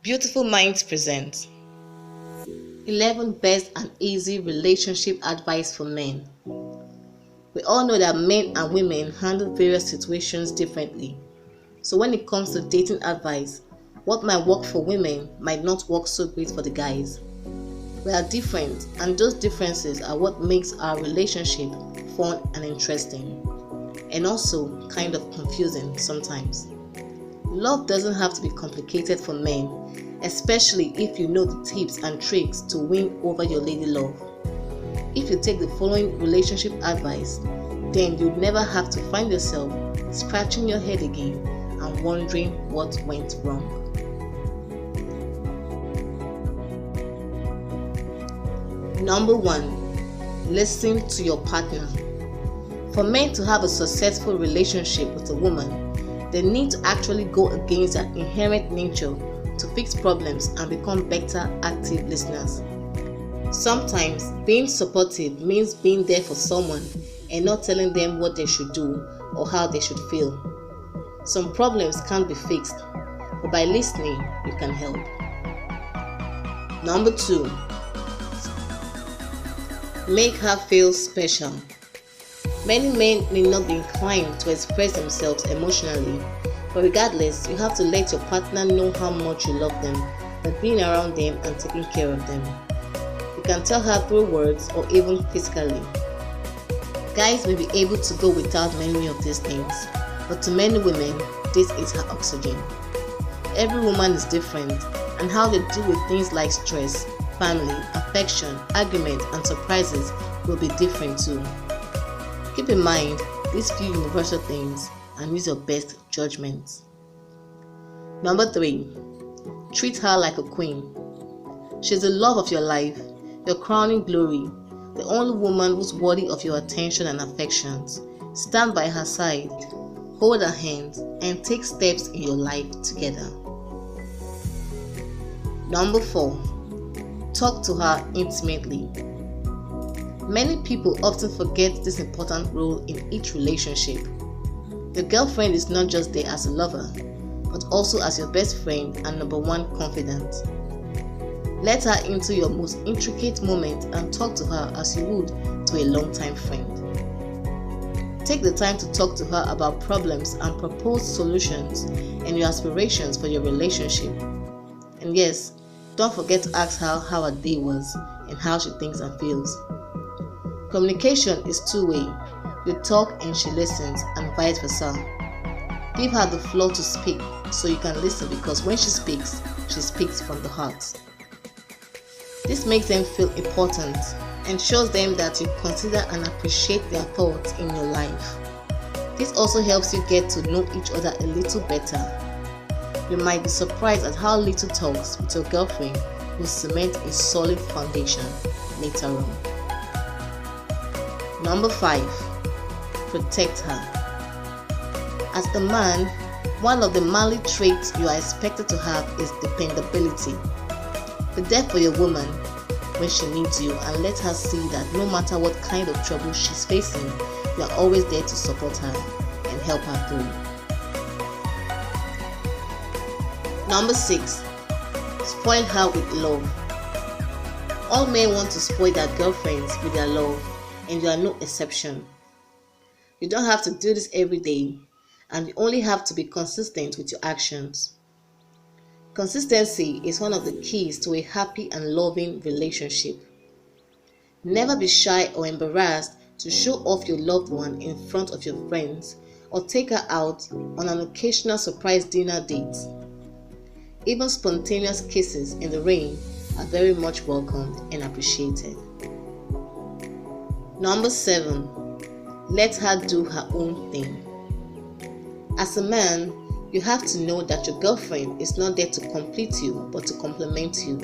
Beautiful Minds present 11 best and easy relationship advice for men. We all know that men and women handle various situations differently. So when it comes to dating advice, what might work for women might not work so great for the guys. We are different, and those differences are what makes our relationship fun and interesting, and also kind of confusing sometimes. Love doesn't have to be complicated for men, especially if you know the tips and tricks to win over your lady love. If you take the following relationship advice, then you'd never have to find yourself scratching your head again and wondering what went wrong. Number 1, listen to your partner. For men to have a successful relationship with a woman, they need to actually go against their inherent nature to fix problems and become better active listeners. Sometimes being supportive means being there for someone and not telling them what they should do or how they should feel. Some problems can't be fixed, but by listening, you can help. Number 2, make her feel special. Many men may not be inclined to express themselves emotionally, but regardless, you have to let your partner know how much you love them by being around them and taking care of them. You can tell her through words or even physically. Guys may be able to go without many of these things, but to many women, this is her oxygen. Every woman is different, and how they deal with things like stress, family, affection, argument, and surprises will be different too. Keep in mind these few universal things and use your best judgment. Number 3, treat her like a queen. She's the love of your life, your crowning glory, the only woman who's worthy of your attention and affections. Stand by her side, hold her hand, and take steps in your life together. Number 4, talk to her intimately. Many people often forget this important role in each relationship. Your girlfriend is not just there as a lover, but also as your best friend and number 1 confidant. Let her into your most intricate moment and talk to her as you would to a longtime friend. Take the time to talk to her about problems and propose solutions and your aspirations for your relationship. And yes, don't forget to ask her how her day was and how she thinks and feels. Communication is two-way. You talk and she listens, and vice versa. Give her the floor to speak so you can listen, because when she speaks from the heart. This makes them feel important and shows them that you consider and appreciate their thoughts in your life. This also helps you get to know each other a little better. You might be surprised at how little talks with your girlfriend will cement a solid foundation later on. Number 5, protect her. As the man, one of the manly traits you are expected to have is dependability. Be there for your woman when she needs you, and let her see that no matter what kind of trouble she's facing, you are always there to support her and help her through. Number 6, spoil her with love. All men want to spoil their girlfriends with their love, and you are no exception. You don't have to do this every day, and you only have to be consistent with your actions. Consistency is one of the keys to a happy and loving relationship. Never be shy or embarrassed to show off your loved one in front of your friends, or take her out on an occasional surprise dinner date. Even spontaneous kisses in the rain are very much welcomed and appreciated. Number 7, let her do her own thing. As a man, you have to know that your girlfriend is not there to complete you, but to complement you.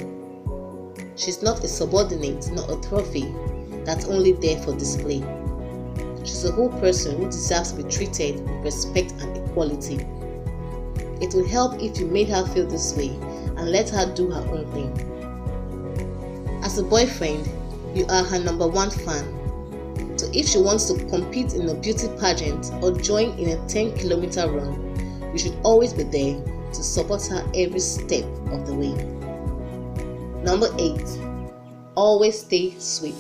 She's not a subordinate, not a trophy that's only there for display. She's a whole person who deserves to be treated with respect and equality. It will help if you made her feel this way and let her do her own thing. As a boyfriend, you are her number 1 fan. So if she wants to compete in a beauty pageant or join in a 10-kilometer run, you should always be there to support her every step of the way. Number 8. Always stay sweet.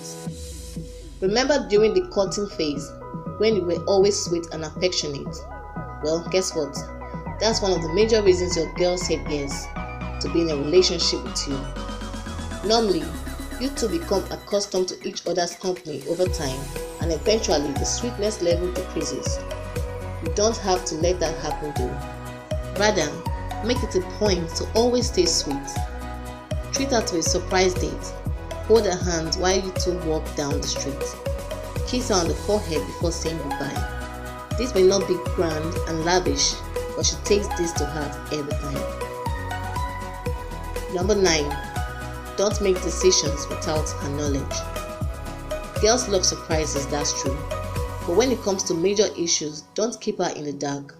Remember during the courting phase when you were always sweet and affectionate? Well, guess what? That's one of the major reasons your girl said yes to be in a relationship with you. Normally, you two become accustomed to each other's company over time, and eventually the sweetness level decreases. You don't have to let that happen though. Rather, make it a point to always stay sweet. Treat her to a surprise date. Hold her hand while you two walk down the street. Kiss her on the forehead before saying goodbye. This may not be grand and lavish, but she takes this to heart every time. Number 9. Don't make decisions without her knowledge. Girls love surprises, that's true. But when it comes to major issues, don't keep her in the dark.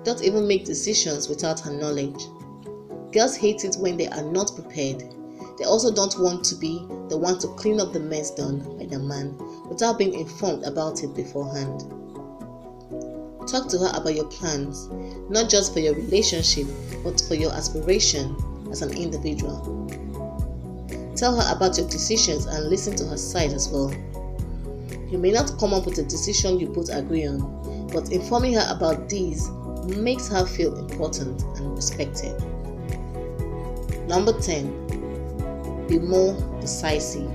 Don't even make decisions without her knowledge. Girls hate it when they are not prepared. They also don't want to be the one to clean up the mess done by the man without being informed about it beforehand. Talk to her about your plans, not just for your relationship, but for your aspiration as an individual. Tell her about your decisions and listen to her side as well. You may not come up with a decision you both agree on, but informing her about these makes her feel important and respected. Number 10. Be more decisive.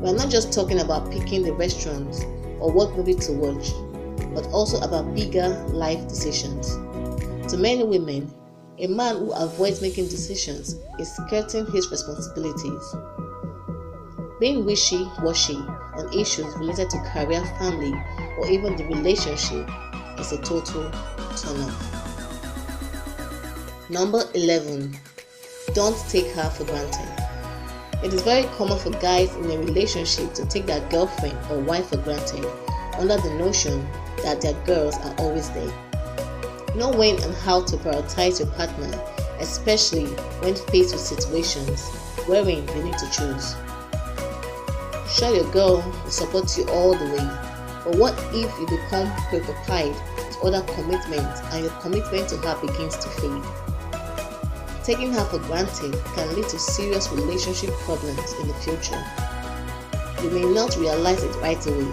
We are not just talking about picking the restaurants or what movie to watch, but also about bigger life decisions. To many women, a man who avoids making decisions is skirting his responsibilities. Being wishy-washy on issues related to career, family, or even the relationship is a total turn-off. Number 11. Don't take her for granted. It is very common for guys in a relationship to take their girlfriend or wife for granted under the notion that their girls are always there. Know when and how to prioritize your partner, especially when faced with situations wherein you need to choose. Sure, your girl will support you all the way, but what if you become preoccupied with other commitments and your commitment to her begins to fade? Taking her for granted can lead to serious relationship problems in the future. You may not realize it right away,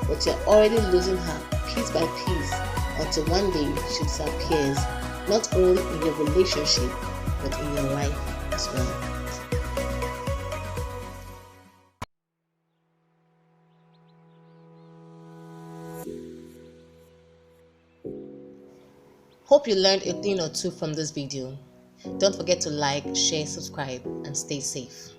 but you're already losing her piece by piece until one day she disappears, not only in your relationship, but in your life as well. Hope you learned a thing or two from this video. Don't forget to like, share, subscribe, and stay safe.